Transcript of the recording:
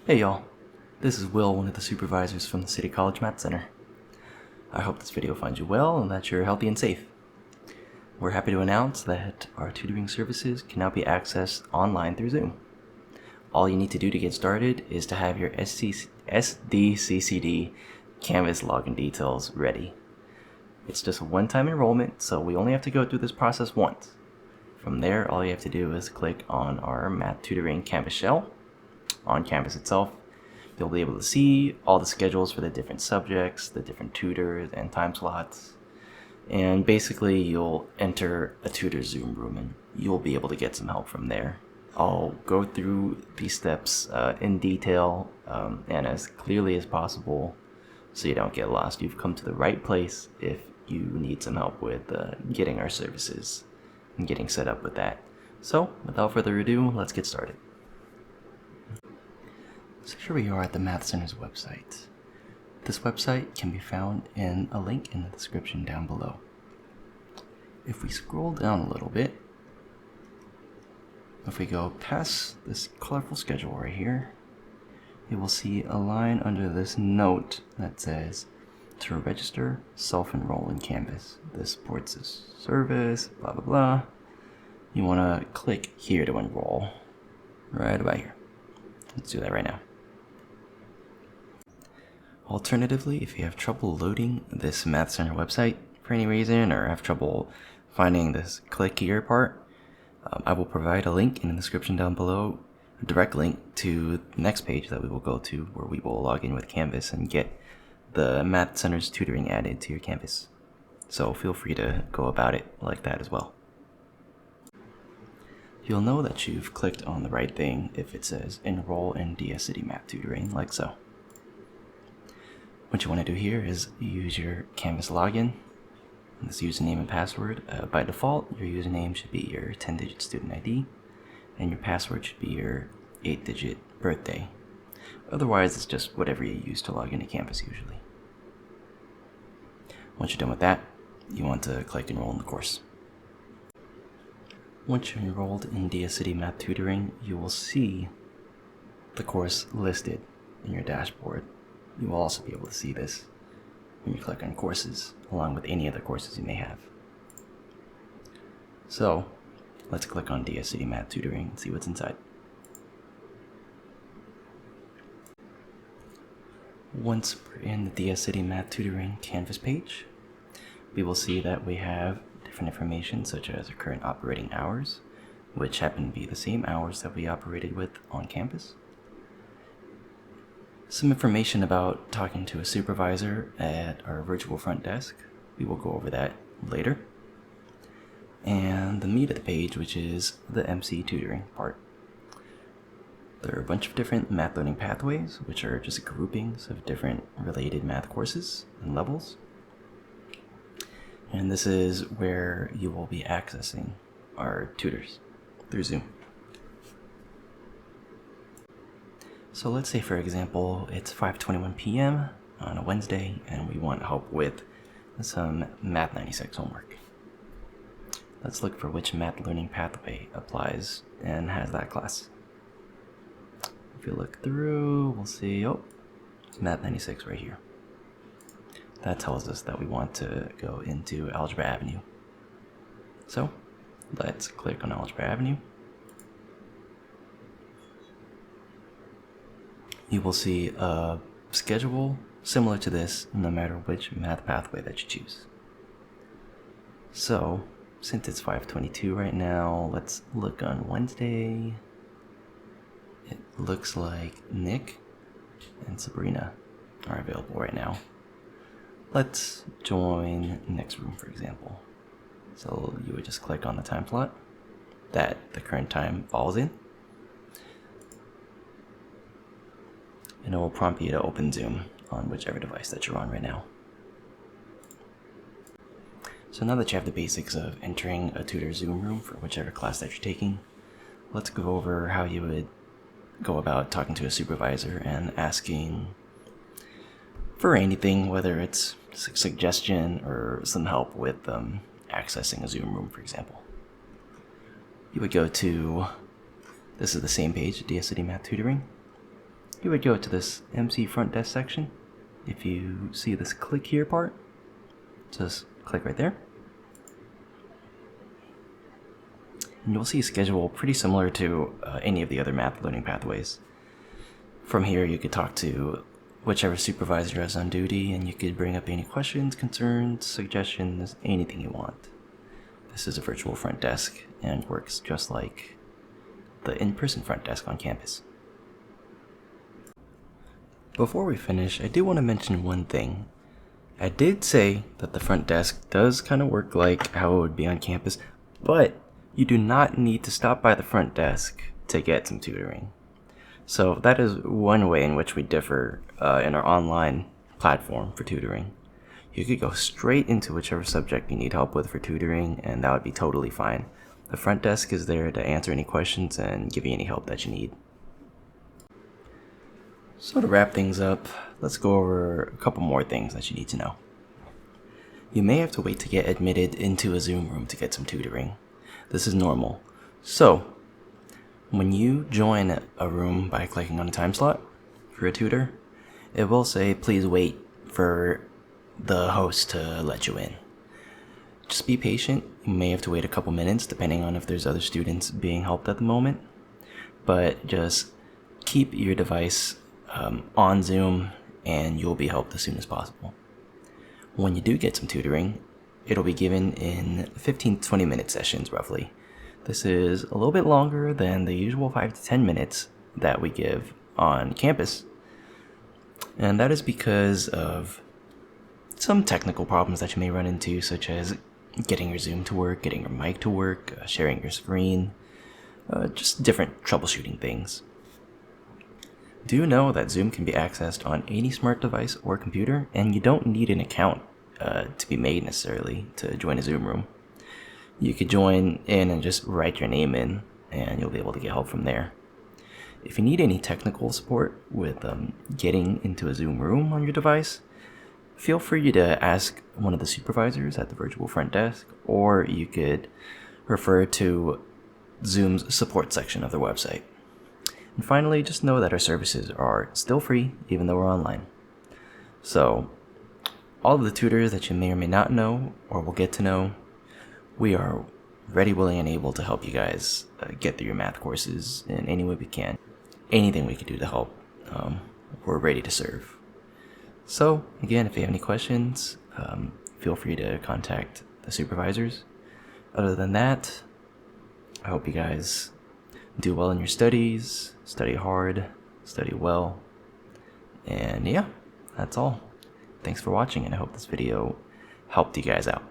Hey y'all, this is Will, one of the supervisors from the City College Math Center. I hope this video finds you well and that you're healthy and safe. We're happy to announce that our tutoring services can now be accessed online through Zoom. All you need to do to get started is to have your SDCCD Canvas login details ready. It's just a one-time enrollment, so we only have to go through this process once. From there, all you have to do is click on our Math Tutoring Canvas shell. On Canvas itself, you'll be able to see all the schedules for the different subjects, the different tutors, and time slots. And basically, you'll enter a tutor's Zoom room and you'll be able to get some help from there. I'll go through these steps in detail and as clearly as possible so you don't get lost. You've come to the right place if you need some help with getting our services and getting set up with that. So, without further ado, let's get started. So here we are at the Math Center's website. This website can be found in a link in the description down below. If we scroll down a little bit, if we go past this colorful schedule right here, you will see a line under this note that says, to register, self-enroll in Canvas. This supports this service, blah blah blah. You want to click here to enroll, right about here. Let's do that right now. Alternatively, if you have trouble loading this Math Center website for any reason or have trouble finding this click here part, I will provide a link in the description down below, a direct link to the next page that we will go to where we will log in with Canvas and get the Math Center's tutoring added to your Canvas. So feel free to go about it like that as well. You'll know that you've clicked on the right thing if it says Enroll in DS-City Math Tutoring, like so. What you want to do here is use your Canvas login, and this username and password. By default, your username should be your 10-digit student ID, and your password should be your 8-digit birthday. Otherwise, it's just whatever you use to log into Canvas usually. Once you're done with that, you want to click Enroll in the course. Once you're enrolled in DS-City Math Tutoring, you will see the course listed in your dashboard. You will also be able to see this when you click on courses, along with any other courses you may have. So, let's click on DS-City Math Tutoring and see what's inside. Once we're in the DS-City Math Tutoring Canvas page, we will see that we have different information such as our current operating hours, which happen to be the same hours that we operated with on campus. Some information about talking to a supervisor at our virtual front desk. We will go over that later. And the meat of the page, which is the MC tutoring part. There are a bunch of different math learning pathways, which are just groupings of different related math courses and levels. And this is where you will be accessing our tutors through Zoom. So let's say, for example, it's 5:21 p.m. on a Wednesday and we want help with some Math 96 homework. Let's look for which math learning pathway applies and has that class. If you look through, we'll see, oh, it's Math 96 right here. That tells us that we want to go into Algebra Avenue. So let's click on Algebra Avenue. You will see a schedule similar to this no matter which math pathway that you choose. So, since it's 5:22 right now, let's look on Wednesday. It looks like Nick and Sabrina are available right now. Let's join Nick's room, for example. So you would just click on the time slot that the current time falls in, and it will prompt you to open Zoom on whichever device that you're on right now. So now that you have the basics of entering a tutor Zoom room for whichever class that you're taking, let's go over how you would go about talking to a supervisor and asking for anything, whether it's a suggestion or some help with accessing a Zoom room, for example. You would go to, this is the same page, DS-City Math Tutoring. you would go to this MC front desk section. If you see this click here part, just click right there. And you'll see a schedule pretty similar to any of the other math learning pathways. From here, you could talk to whichever supervisor is on duty, and you could bring up any questions, concerns, suggestions, anything you want. This is a virtual front desk and works just like the in-person front desk on campus. Before we finish, I do want to mention one thing. I did say that the front desk does kind of work like how it would be on campus, but you do not need to stop by the front desk to get some tutoring. So that is one way in which we differ in our online platform for tutoring. You could go straight into whichever subject you need help with for tutoring, and that would be totally fine. The front desk is there to answer any questions and give you any help that you need. So to wrap things up, let's go over a couple more things that you need to know. You may have to wait to get admitted into a Zoom room to get some tutoring. This is normal. So, when you join a room by clicking on a time slot for a tutor, it will say please wait for the host to let you in. Just be patient. You may have to wait a couple minutes depending on if there's other students being helped at the moment, but just keep your device on Zoom and you'll be helped as soon as possible. When you do get some tutoring, it'll be given in 15 to 20 minute sessions roughly. This is a little bit longer than the usual 5 to 10 minutes that we give on campus, and that is because of some technical problems that you may run into, such as getting your Zoom to work, getting your mic to work, sharing your screen, just different troubleshooting things. Do know that Zoom can be accessed on any smart device or computer, and you don't need an account to be made necessarily to join a Zoom room. You could join in and just write your name in, and you'll be able to get help from there. If you need any technical support with getting into a Zoom room on your device, feel free to ask one of the supervisors at the virtual front desk, or you could refer to Zoom's support section of their website. And finally, just know that our services are still free, even though we're online. So, all of the tutors that you may or may not know, or will get to know, we are ready, willing, and able to help you guys get through your math courses in any way we can. Anything we can do to help, we're ready to serve. So, again, if you have any questions, feel free to contact the supervisors. Other than that, I hope you guys do well in your studies, study hard, study well, and yeah, that's all. Thanks for watching, and I hope this video helped you guys out.